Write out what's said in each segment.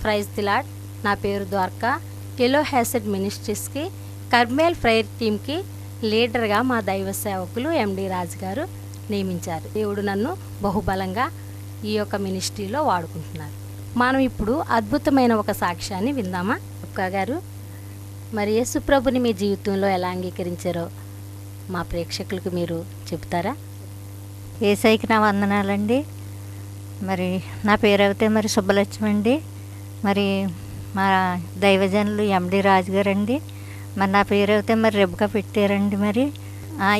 Praise the lord. నా పేరు ద్వారకా. ఎలో హ్యాసెడ్ మినిస్ట్రీస్కి Carmel prayer టీమ్కి లీడర్గా మా దైవ సేవకులు ఎండి రాజు గారు నియమించారు. దేవుడు నన్ను బహుబలంగా ఈ యొక్క మినిస్ట్రీలో వాడుకుంటున్నారు. మనం ఇప్పుడు అద్భుతమైన ఒక సాక్ష్యాన్ని విందామా? అక్క గారు, మరి యేసు ప్రభుని మీ జీవితంలో ఎలా అంగీకరించారో మా ప్రేక్షకులకు మీరు చెప్తారా? యేసయ్యకి నా వందనాలండి. మరి నా పేరు అయితే మరి సుబ్బలక్ష్మి అండి. మరి మా దైవజనులు ఎండి రాజు గారు అండి. మరి నా పేరు అయితే మరి రెబ్బగా పెట్టారండి. మరి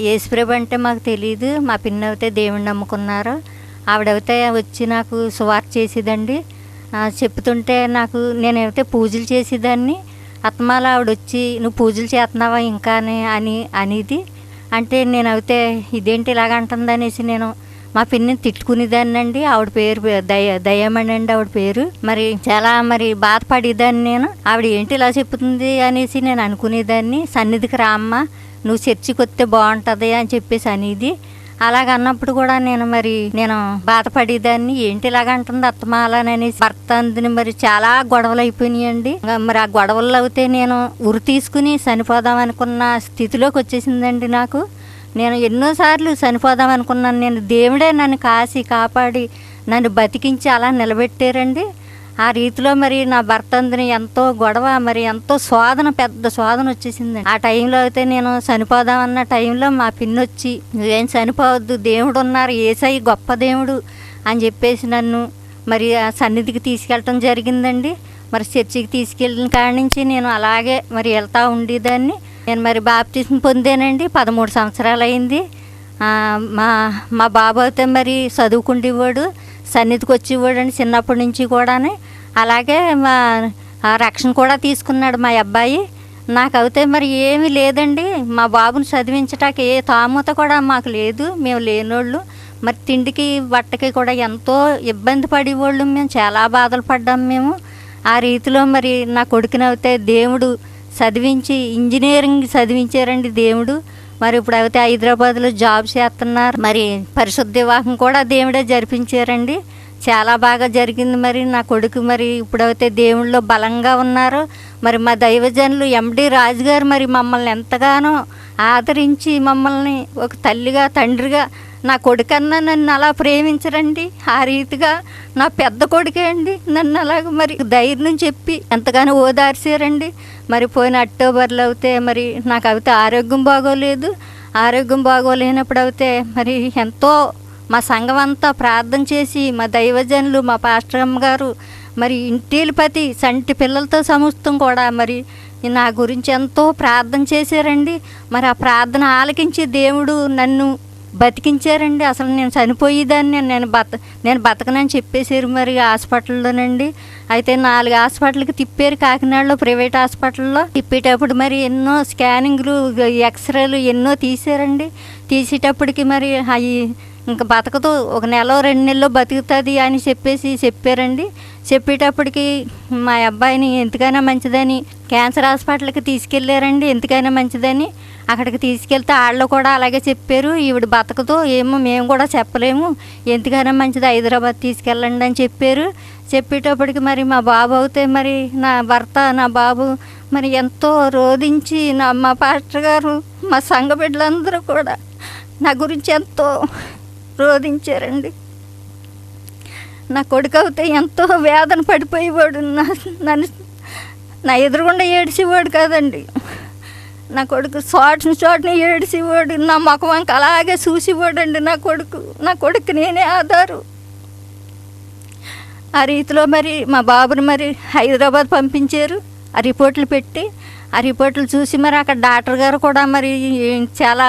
యేసుప్రభు అంటే మాకు తెలియదు. మా పిన్ని అయితే దేవుణ్ణి నమ్ముకున్నారు. ఆవిడైతే వచ్చి నాకు సువార్త చేసేదండి. చెప్తుంటే నేనైతే పూజలు చేసేదాన్ని. ఆత్మలో ఆవిడ వచ్చి నువ్వు పూజలు చేస్తున్నావా ఇంకా అనేది. అంటే నేనైతే ఇదేంటి ఇలాగంటుంది అనేసి నేను మా పిన్నిని తిట్టుకునేదాన్ని అండి. ఆవిడ పేరు దయ్యమణి అండి ఆవిడ పేరు. మరి చాలా బాధపడేదాన్ని నేను. ఆవిడ ఏంటి ఇలా చెప్తుంది అనేసి నేను అనుకునేదాన్ని. సన్నిధికి రామ్మ, నువ్వు చర్చికి వస్తే బాగుంటుంది అని చెప్పేసి అనేది. అలాగన్నప్పుడు కూడా నేను బాధపడేదాన్ని. ఏంటి ఇలాగంటుంది అత్తమాలని అనేసి. భర్త అందిని మరి చాలా గొడవలు అయిపోయినాయండి. మరి ఆ గొడవల్లో అయితే నేను ఉరి తీసుకుని చనిపోదాం అనుకున్న స్థితిలోకి వచ్చేసిందండి నాకు. నేను ఎన్నోసార్లు చనిపోదాం అనుకున్నాను. నేను దేవుడే నన్ను కాపాడి నన్ను బతికించి అలా నిలబెట్టారండి. ఆ రీతిలో మరి నా భర్త అందిని ఎంతో గొడవ, మరి ఎంతో పెద్ద శోధన వచ్చేసిందండి. ఆ టైంలో అయితే నేను చనిపోదామన్న టైంలో మా పిన్ని వచ్చి నువ్వేం చనిపోవద్దు, దేవుడు ఉన్నారు, యేసయ్య గొప్ప దేవుడు అని చెప్పేసి నన్ను మరి ఆ సన్నిధికి తీసుకెళ్ళటం జరిగిందండి. మరి చర్చికి తీసుకెళ్ళిన కాడి నుంచి నేను అలాగే మరి వెళ్తూ ఉండేదాన్ని. నేను మరి బాప్టిజం పొందానండి. 13 సంవత్సరాలు అయింది. మా బాబు అయితే మరి చదువుకుండేవాడు, సన్నిధికి వచ్చేవాడు అండి చిన్నప్పటి నుంచి కూడా. అలాగే మా రక్షణ కూడా తీసుకున్నాడు మా అబ్బాయి. నాకైతే మరి ఏమీ లేదండి. మా బాబుని చదివించటానికి ఏ తామూత కూడా మాకు లేదు. మేము లేనోళ్ళు. మరి తిండికి బట్టకి కూడా ఎంతో ఇబ్బంది పడేవాళ్ళు. మేము చాలా బాధలు పడ్డాం మేము. ఆ రీతిలో మరి నా కొడుకునైతే దేవుడు చదివించి ఇంజనీరింగ్ చదివించారండి దేవుడు. మరి ఇప్పుడు అయితే హైదరాబాద్లో జాబ్ చేస్తున్నారు. మరి పరిశుద్ధ వివాహం కూడా దేవుడే జరిపించారండి. చాలా బాగా జరిగింది. మరి నా కొడుకు మరి ఇప్పుడైతే దేవుళ్ళలో బలంగా ఉన్నారు. మరి మా దైవజనులు ఎండి రాజు గారు మరి మమ్మల్ని ఎంతగానో ఆదరించి మమ్మల్ని ఒక తల్లిగా తండ్రిగా, నా కొడుకన్నా నన్ను అలా ప్రేమించరండి. ఆ రీతిగా నా పెద్ద కొడుకే అండి నన్ను అలాగ మరి ధైర్యం చెప్పి ఎంతగానో ఓదార్చారండి. మరి పోయిన అక్టోబర్లో అయితే మరి నాకు అయితే ఆరోగ్యం బాగోలేదు. ఆరోగ్యం బాగోలేనప్పుడు అయితే మరి ఎంతో మా సంఘం అంతా ప్రార్థన చేసి మా దైవజనులు మా పాస్టర్ అమ్మ గారు మరి ఇంటిపతి సంటి పిల్లలతో సమస్తం కూడా మరి నా గురించి ఎంతో ప్రార్థన చేశారండి. మరి ఆ ప్రార్థన ఆలకించి దేవుడు నన్ను బతికించారండి. అసలు నేను చనిపోయేదాన్ని, నేను బతకనని చెప్పేశారు మరి హాస్పిటల్లోనండి. అయితే 4 హాస్పిటల్కి తిప్పారు. కాకినాడలో ప్రైవేట్ హాస్పిటల్లో తిప్పేటప్పుడు మరి ఎన్నో స్కానింగ్లు, ఎక్స్రేలు ఎన్నో తీశారండి. తీసేటప్పటికి మరి అవి ఇంకా బతకదు, 1 నెల 2 నెలల్లో బతుకుతుంది అని చెప్పారండి. చెప్పేటప్పటికి మా అబ్బాయిని ఎందుకైనా మంచిదని క్యాన్సర్ హాస్పిటల్కి తీసుకెళ్ళారండి. ఎందుకైనా మంచిదని అక్కడికి తీసుకెళ్తే వాళ్ళు కూడా అలాగే చెప్పారు, ఈవిడ బతకదు, ఏమో మేము కూడా చెప్పలేము, ఎందుకైనా మంచిది హైదరాబాద్ తీసుకెళ్ళండి అని చెప్పారు. చెప్పేటప్పటికి మరి మా బాబు అయితే మరి నా భర్త, నా బాబు మరి ఎంతో రోధించి మా పాస్టర్ గారు, మా సంఘ బిడ్డలందరూ కూడా నా గురించి ఎంతో రోధించారండి. నా కొడుకు అయితే ఎంతో వేదన పడిపోయేవాడు. నన్ను నా ఎదురుగుండా ఏడ్చేవాడు కాదండి. నా కొడుకు చోటని ఏడ్చేవాడు. నా ముఖం వంక అలాగే చూసేవాడండి నా కొడుకు నేనే ఆధారు. ఆ రీతిలో మరి మా బాబుని మరి హైదరాబాద్ పంపించారు. ఆ రిపోర్ట్లు పెట్టి, ఆ రిపోర్ట్లు చూసి మరి అక్కడ డాక్టర్ గారు కూడా మరి చాలా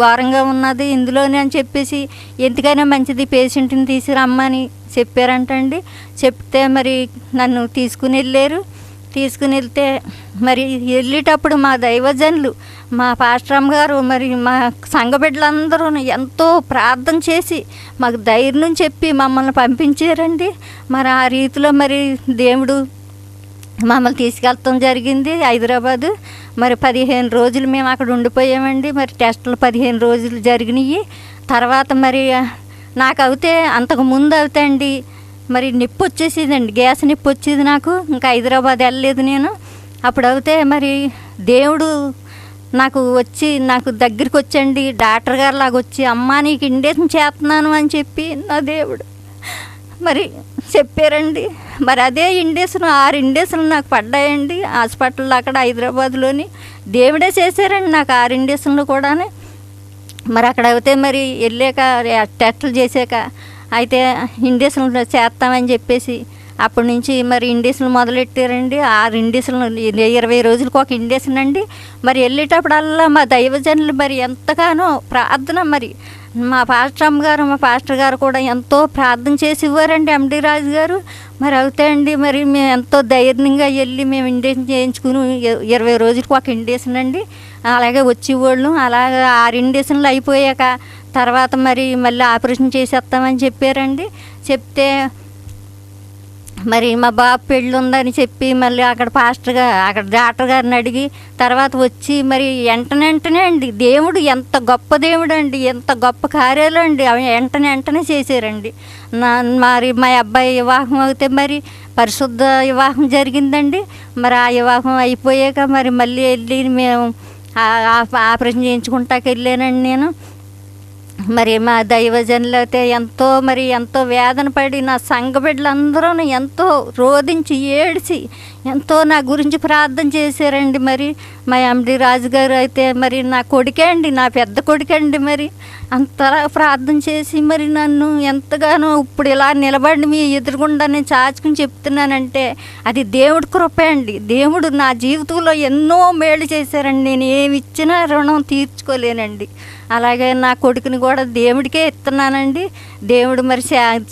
ఘోరంగా ఉన్నది ఇందులోనే అని చెప్పేసి ఎందుకైనా మంచిది పేషెంట్ని తీసుకురమ్మని చెప్పారంటండి. చెప్తే మరి నన్ను తీసుకుని వెళ్తే మరి వెళ్ళేటప్పుడు మా దైవజనులు, మా పాస్టర్ అమ్మ గారు మరి మా సంఘ బిడ్డలందరూ ఎంతో ప్రార్థన చేసి మాకు ధైర్యం చెప్పి మమ్మల్ని పంపించారండి. మరి ఆ రీతిలో మరి దేవుడు మమ్మల్ని తీసుకెళ్ళటం జరిగింది హైదరాబాదు. మరి 15 రోజులు మేము అక్కడ ఉండిపోయామండి. మరి టెస్టులు 15 రోజులు జరిగినాయి. తర్వాత మరి నాకైతే అంతకుముందు అయితే అండి మరి నొప్పి వచ్చేసేదండి, గ్యాస్ నొప్పి వచ్చేది నాకు. ఇంకా హైదరాబాద్ వెళ్ళలేదు నేను. అప్పుడు అయితే మరి దేవుడు నాకు దగ్గరికి వచ్చండి, డాక్టర్ గారు లాగా వచ్చి, అమ్మ నీకు ఇండేషన్ చేస్తున్నాను అని చెప్పి నా దేవుడు మరి చెప్పారండి. మరి అదే ఇండేషన్ 6 ఇండేషన్లు నాకు పడ్డాయండి హాస్పిటల్లో అక్కడ హైదరాబాద్లోని. దేవుడే చేశారండి నాకు 6 ఇండేషన్లు కూడా. మరి అక్కడ అయితే మరి వెళ్ళాక టెస్టులు చేశాక అయితే ఇండేషన్లు చేస్తామని చెప్పేసి అప్పటి నుంచి మరి ఇండేషన్లు మొదలెట్టారండి. 6 ఇండేషన్లు 20 రోజులకు ఒక ఇండేషన్ అండి. మరి వెళ్ళేటప్పుడల్లా మా దైవజనులు మరి ఎంతగానో ప్రార్థన, మరి మా పాస్టర్ గారు కూడా ఎంతో ప్రార్థన చేసి ఇవ్వారండి ఎండి రాజు గారు. మరి అవుతాయండి మరి మేము ఎంతో ధైర్యంగా వెళ్ళి మేము ఇండేషన్ చేయించుకుని 20 రోజులకు ఒక ఇండేషన్ అండి అలాగే వచ్చేవాళ్ళు. అలాగే 6 ఇండేషన్లు అయిపోయాక తర్వాత మళ్ళీ ఆపరేషన్ చేసేస్తామని చెప్పారండి. చెప్తే మరి మా బాబు పెళ్ళి ఉందని చెప్పి మళ్ళీ అక్కడ డాక్టర్ గారిని అడిగి తర్వాత వచ్చి మరి వెంటనే అండి దేవుడు ఎంత గొప్ప దేవుడు అండి, ఎంత గొప్ప కార్యాలు అండి అవి వెంటనే చేశారండి. మరి మా అబ్బాయి వివాహం అయితే మరి పరిశుద్ధ వివాహం జరిగిందండి. మరి ఆ వివాహం అయిపోయాక మరి మళ్ళీ వెళ్ళి మేము ఆపరేషన్ చేయించుకుంటాకి వెళ్ళానండి నేను. మరి మా దైవజనులు అయితే ఎంతో వేదన పడి నా సంఘ బిడ్డలందరూ ఎంతో రోధించి ఏడిచి ఎంతో నా గురించి ప్రార్థన చేశారండి. మరి మా ఎండి రాజు గారు అయితే మరి నా కొడుకే అండి, నా పెద్ద కొడుకే అండి. మరి అంతలా ప్రార్థన చేసి మరి నన్ను ఎంతగానో ఇప్పుడు ఇలా నిలబడి మీ ఎదురుగుండా నేను చాచుకుని చెప్తున్నానంటే అది దేవుడి కృపే అండి. దేవుడు నా జీవితంలో ఎన్నో మేలు చేశారండి. నేను ఏమి ఇచ్చినా రుణం తీర్చుకోలేనండి. అలాగే నా కొడుకుని కూడా దేవుడికే ఇస్తున్నానండి. దేవుడు మరి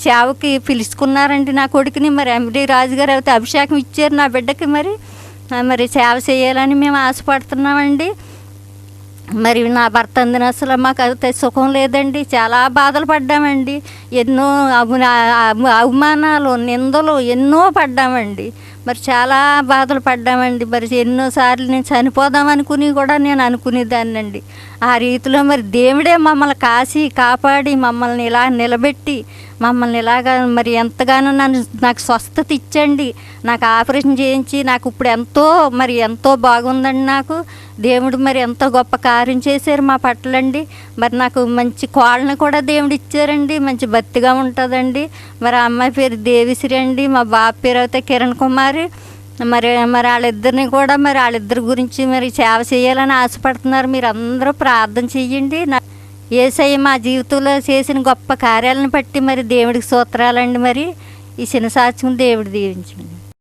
సేవకి పిలుచుకున్నారండి నా కొడుకుని. మరి ఎండి రాజు గారు అయితే అభిషేకం ఇచ్చారు నా బిడ్డకి. మరి సేవ చేయాలని మేము ఆశపడుతున్నామండి. మరి నా భర్త అందిన అసలు మాకు అయితే సుఖం లేదండి, చాలా బాధలు పడ్డామండి. ఎన్నో అవమానాలు నిందలు ఎన్నో పడ్డామండి. మరి చాలా బాధలు పడ్డామండి. మరి ఎన్నోసార్లు నేను చనిపోదాం అనుకుని కూడా నేను అనుకునేదాన్నండి. ఆ రీతిలో మరి దేవుడే మమ్మల్ని కాపాడి మమ్మల్ని ఇలా నిలబెట్టి మమ్మల్ని ఇలాగా మరి ఎంతగానో నాకు స్వస్థత ఇచ్చండి. నాకు ఆపరేషన్ చేయించి నాకు ఇప్పుడు ఎంతో బాగుందండి. నాకు దేవుడు మరి ఎంతో గొప్ప కార్యం చేశారు మా పట్లండి. మరి నాకు మంచి కోళ్ళని కూడా దేవుడు ఇచ్చారండి, మంచి బతిగా ఉంటుందండి. మరి ఆ అమ్మాయి పేరు దేవిశ్రీ అండి, మా బాబు పేరు అయితే కిరణ్ కుమారి. మరి వాళ్ళిద్దరిని కూడా వాళ్ళిద్దరి గురించి మరి సేవ చేయాలని ఆశపడుతున్నారు. మీరు అందరూ ప్రార్థన చెయ్యండి. యేసయ్య మా జీవితంలో చేసిన గొప్ప కార్యాలను బట్టి మరి దేవుడికి స్తోత్రాలండి. మరి ఈ చిన్న సాక్ష్యం దేవుడు దీవించండి.